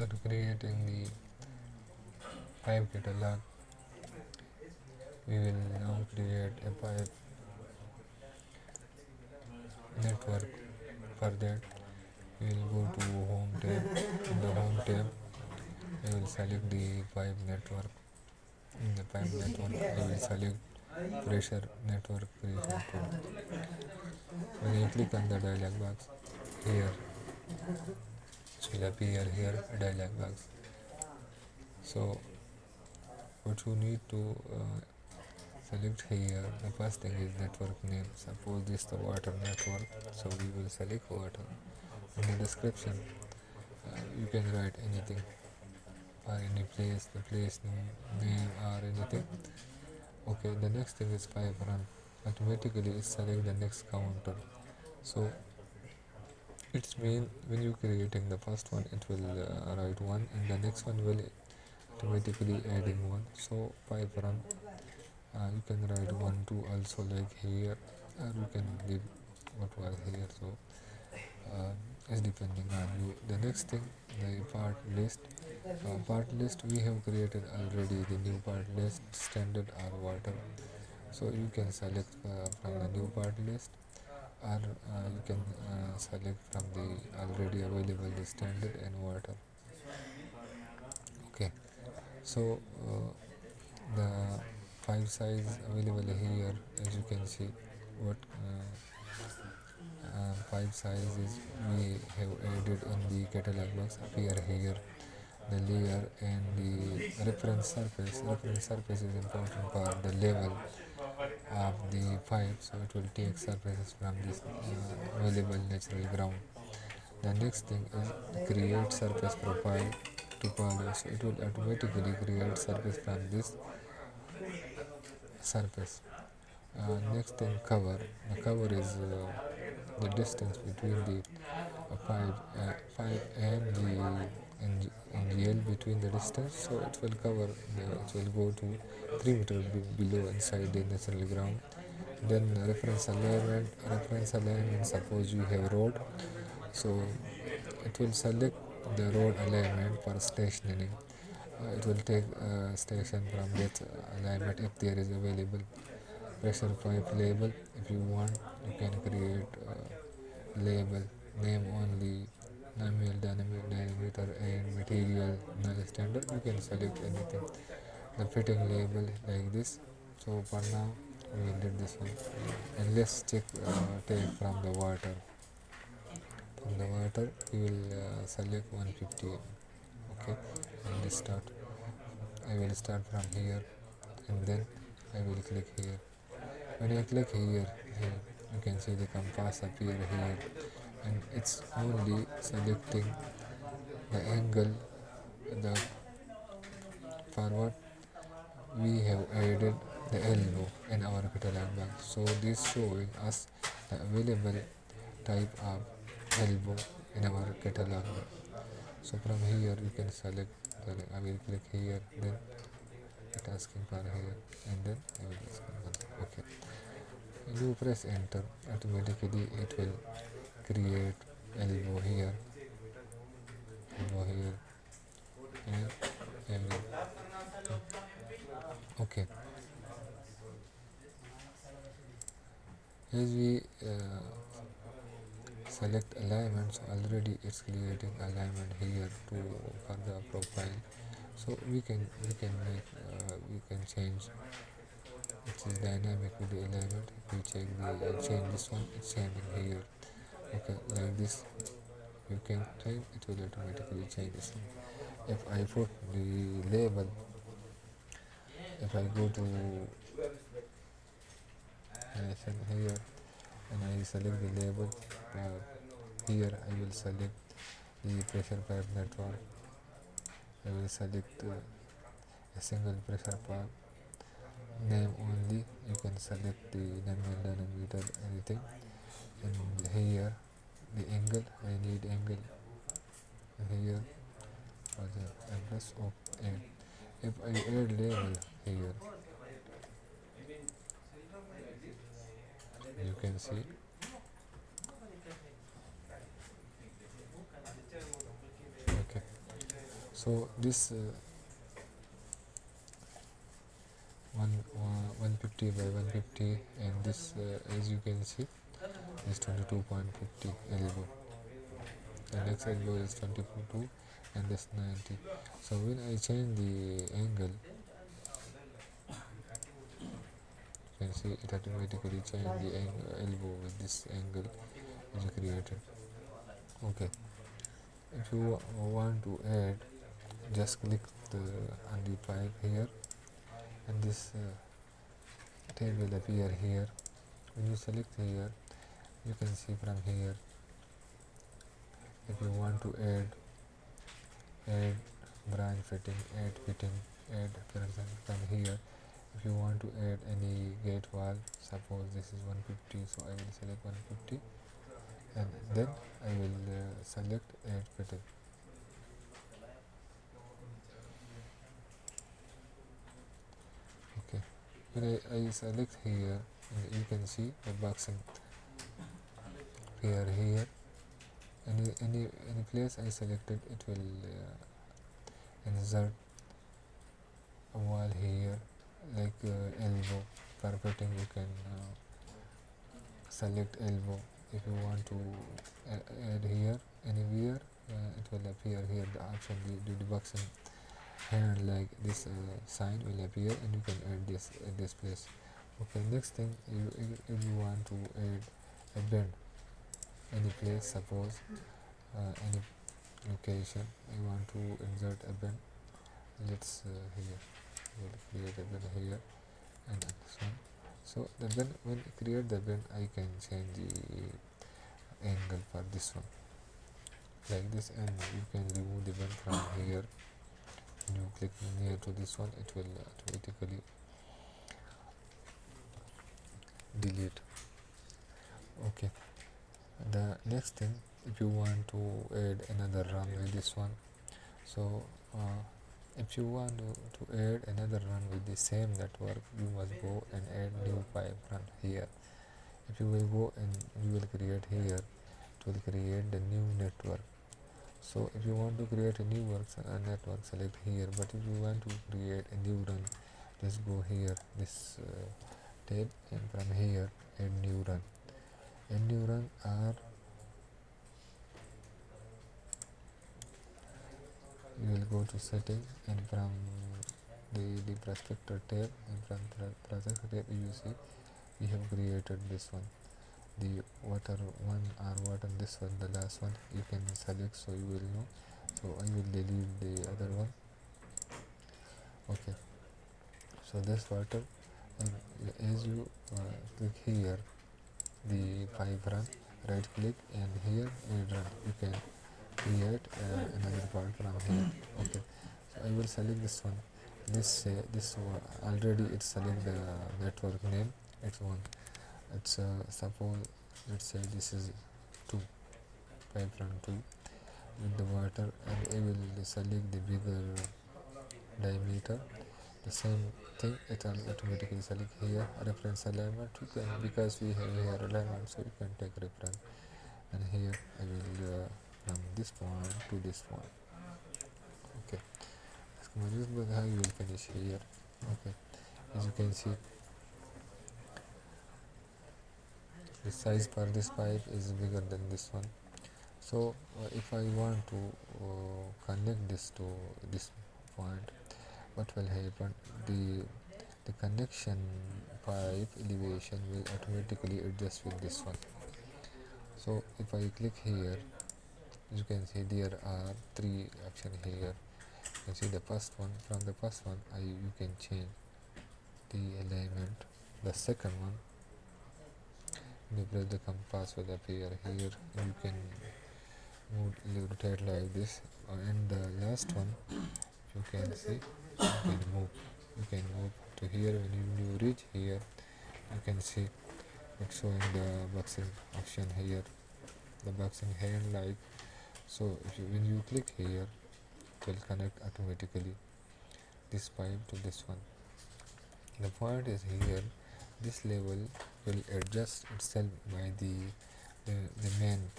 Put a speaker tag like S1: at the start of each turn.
S1: after creating the pipe catalog, we will now create a pipe network. For that, we will go to home tab. In the home tab, I will select the pipe network. In the pipe network, I will select pressure network creation tool. When I click on the dialog box here, it will appear here dialog box. So what you need to select here, the first thing is network name. Suppose this is the water network, so we will select water. In the description, you can write anything or any place, the place name or anything. Okay, the next thing is pipe run. Automatically it select the next counter. So it's mean when you creating the first one, it will write one, and the next one will automatically adding one. So pipe run, you can write 1 2 also like here, or you can leave what was here. So it's depending on you. The next thing, the part list. Part list we have created already, the new part list standard or water. So you can select from the new part list, or you can select from the already available the standard and water. Okay, so the five size available here, as you can see. What five sizes we have added in the catalog box appear here. The layer and the reference surface. Reference surface is important for the level of the pipe, so it will take surfaces from this available natural ground. The next thing is create surface profile to follow, so it will automatically create surface from this surface. Next thing, cover. The cover is the distance between the pipe and the NGL between the distance, so it will cover it will go to 3 meters below inside the natural ground. Then reference alignment, suppose you have road, so it will select the road alignment for stationing. It will take station from that alignment if there is available. Pressure pipe label, if you want, you can create label name only, nominal, dynamic, diameter, and material null standard. You can select anything. The fitting label like this. So for now we will let this one, and let's check take from the water. From the water we will select 150. Okay, and let's start. I will start from here, and then I will click here. When I click here you can see the compass appear here, and it's only selecting the angle. The forward we have added the elbow in our catalog box, so this showing us the available type of elbow in our catalog box. So from here you can select I will click here, then it asking for here, and then I will asking for okay. You press enter, automatically it will create elbow here, and elbow. Okay, as we select alignments, already it's creating alignment here to for the profile. So we can change. It is dynamic with the alignment. If we check the change this one, it's changing here. Okay, like this you can change. It will automatically change this one. If I put the label, if I go to here and I select the label, here I will select the pressure pipe network. I will select a single pressure pipe name only. You can select the nominal, denominator, anything. And here the angle, I need angle here for the address of add. If I add label here, you can see. Okay, So this 150 by 150, and this as you can see is 22.50 elbow. The next elbow is 22 and this 90. So when I change the angle, you can see it automatically change the elbow with this angle is created. Okay, if you want to add, just click on the pipe here, and this tab will appear here. When you select here, you can see from here if you want to add branch fitting, add person from here. If you want to add any gate wall, suppose this is 150, so I will select 150, and then I will select add fitting. Okay, when I select here, you can see the boxing here. Any place I selected, it will insert a wall here, like elbow. For fitting, you can select elbow. If you want to add here anywhere, it will appear here the option, the boxing hand, like this sign will appear, and you can add this at this place. Okay, next thing, if you want to add a bend any place, suppose any location I want to insert a bend, let's here we'll create a bend here and this one. So the bend, when I create the bend, I can change the angle for this one like this, and you can remove the bend from here. When you click near to this one, it will automatically delete. Okay, the next thing, if you want to add another run with this one, so if you want to add another run with the same network, you must go and add new pipe run here. If you will go and you will create here, it will create the new network. So if you want to create a new network, select here, but if you want to create a new run, just go here, this tab, and from here add new run. Add new run, or you will go to setting, and from the prospector tab, and from prospector tab you see we have created this one, the water one, or water this one, the last one you can select, so you will know. So I will delete the other one. Okay, so this water, and as you click here the pipe run, right click, and here add run, you can create another part from here. Okay, so I will select this one. This already it select the network name, it's one, it's suppose, let's say this is 2, pipe run 2 with the water, and I will select the bigger diameter. The same thing, it will automatically select here reference alignment. You can, because we have here alignment, so you can take reference, and here I will from this point to this point. Okay, how you will finish here. Okay, as you can see, the size for this pipe is bigger than this one. So if I want to connect this to this point, what will happen, the connection pipe elevation will automatically adjust with this one. So if I click here, you can see there are 3 options here. You can see the first one, from the first one you can change the alignment. The second one, you press the compass will appear here, you can rotate like this, and the last one, you can see, you can move to here. When you reach here, you can see it's showing the boxing option here, the boxing hand, like so. When you click here, it will connect automatically this pipe to this one. The point is here, this level will adjust itself by the main